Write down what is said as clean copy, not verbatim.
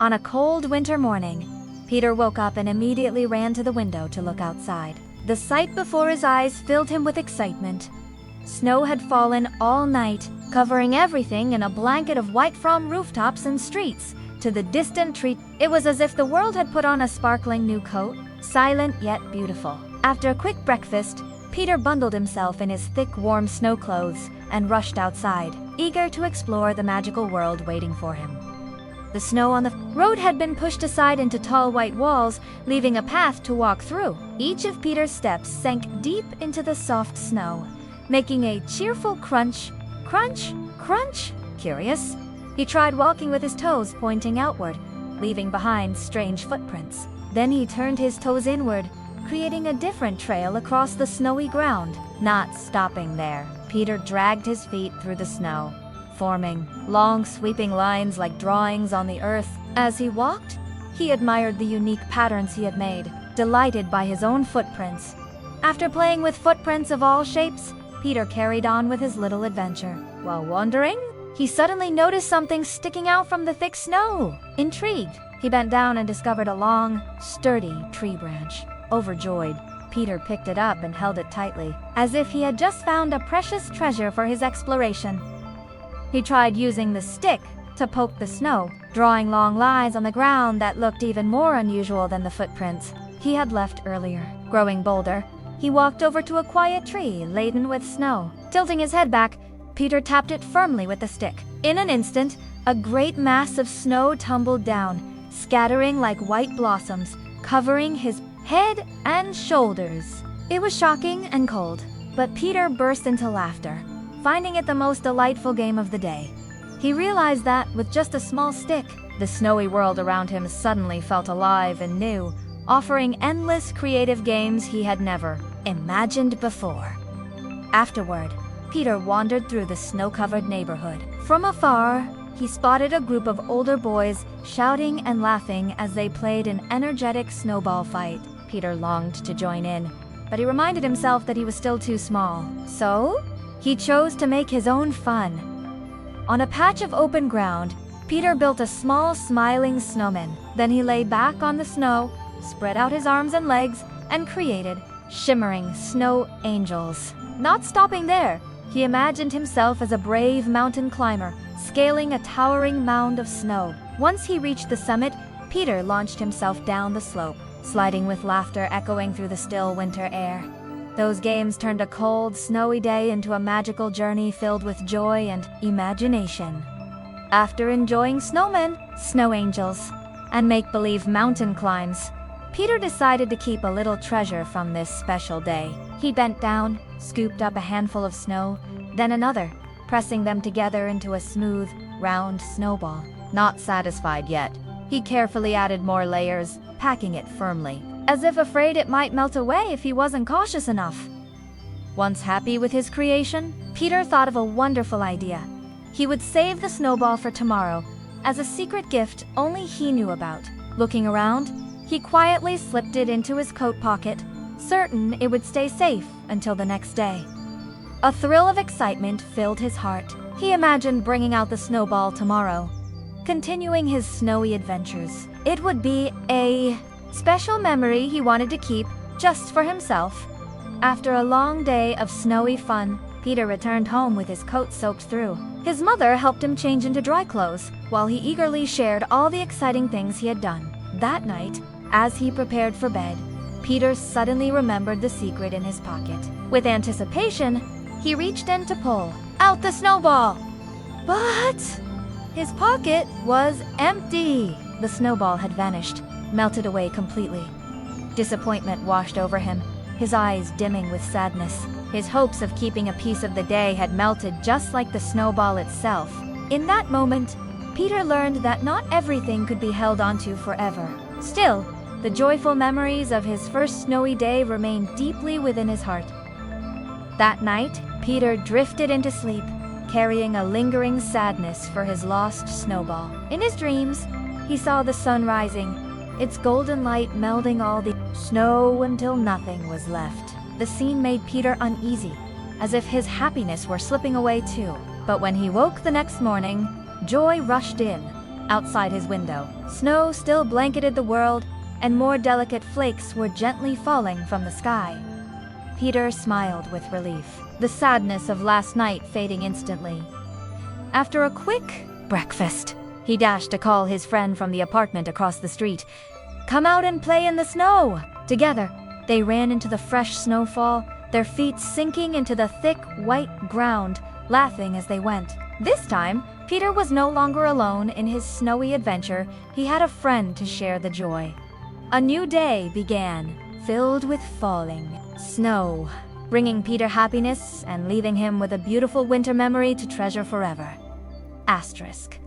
On a cold winter morning, Peter woke up and immediately ran to the window to look outside. The sight before his eyes filled him with excitement. Snow had fallen all night, covering everything in a blanket of white from rooftops and streets to the distant tree. It was as if the world had put on a sparkling new coat, silent yet beautiful. After a quick breakfast, Peter bundled himself in his thick, warm snow clothes and rushed outside, eager to explore the magical world waiting for him. The snow on the road had been pushed aside into tall white walls, leaving a path to walk through. Each of Peter's steps sank deep into the soft snow, making a cheerful crunch, crunch, crunch. Curious, he tried walking with his toes pointing outward, leaving behind strange footprints. Then he turned his toes inward, creating a different trail across the snowy ground. Not stopping there, Peter dragged his feet through the snow, forming long sweeping lines like drawings on the earth. As he walked, he admired the unique patterns he had made, delighted by his own footprints. After playing with footprints of all shapes, Peter carried on with his little adventure. While wandering, he suddenly noticed something sticking out from the thick snow. Intrigued, he bent down and discovered a long, sturdy tree branch. Overjoyed, Peter picked it up and held it tightly, as if he had just found a precious treasure for his exploration. He tried using the stick to poke the snow, drawing long lines on the ground that looked even more unusual than the footprints he had left earlier. Growing bolder, he walked over to a quiet tree laden with snow. Tilting his head back, Peter tapped it firmly with the stick. In an instant, a great mass of snow tumbled down, scattering like white blossoms, covering his head and shoulders. It was shocking and cold, but Peter burst into laughter, finding it the most delightful game of the day. He realized that, with just a small stick, the snowy world around him suddenly felt alive and new, offering endless creative games he had never imagined before. Afterward, Peter wandered through the snow-covered neighborhood. From afar, he spotted a group of older boys shouting and laughing as they played an energetic snowball fight. Peter longed to join in, but he reminded himself that he was still too small. So, he chose to make his own fun. On a patch of open ground, Peter built a small, smiling snowman. Then he lay back on the snow, spread out his arms and legs, and created shimmering snow angels. Not stopping there, he imagined himself as a brave mountain climber, scaling a towering mound of snow. Once he reached the summit, Peter launched himself down the slope, sliding with laughter echoing through the still winter air. Those games turned a cold, snowy day into a magical journey filled with joy and imagination. After enjoying snowmen, snow angels, and make-believe mountain climbs, Peter decided to keep a little treasure from this special day. He bent down, scooped up a handful of snow, then another, pressing them together into a smooth, round snowball. Not satisfied yet, he carefully added more layers, packing it firmly, as if afraid it might melt away if he wasn't cautious enough. Once happy with his creation, Peter thought of a wonderful idea. He would save the snowball for tomorrow, as a secret gift only he knew about. Looking around, he quietly slipped it into his coat pocket, certain it would stay safe until the next day. A thrill of excitement filled his heart. He imagined bringing out the snowball tomorrow, continuing his snowy adventures. It would be a special memory he wanted to keep just for himself. After a long day of snowy fun, Peter returned home with his coat soaked through. His mother helped him change into dry clothes, while he eagerly shared all the exciting things he had done. That night, as he prepared for bed, Peter suddenly remembered the secret in his pocket. With anticipation, he reached in to pull out the snowball. But his pocket was empty. The snowball had vanished, melted away completely. Disappointment washed over him, his eyes dimming with sadness. His hopes of keeping a piece of the day had melted just like the snowball itself. In that moment, Peter learned that not everything could be held onto forever. Still, the joyful memories of his first snowy day remained deeply within his heart. That night, Peter drifted into sleep, carrying a lingering sadness for his lost snowball. In his dreams, he saw the sun rising, its golden light melding all the snow until nothing was left. The scene made Peter uneasy, as if his happiness were slipping away too. But when he woke the next morning, joy rushed in. Outside his window, snow still blanketed the world, and more delicate flakes were gently falling from the sky. Peter smiled with relief, the sadness of last night fading instantly. After a quick breakfast, he dashed to call his friend from the apartment across the street. "Come out and play in the snow!" Together, they ran into the fresh snowfall, their feet sinking into the thick, white ground, laughing as they went. This time, Peter was no longer alone in his snowy adventure. He had a friend to share the joy. A new day began, filled with falling snow, bringing Peter happiness and leaving him with a beautiful winter memory to treasure forever. Asterisk.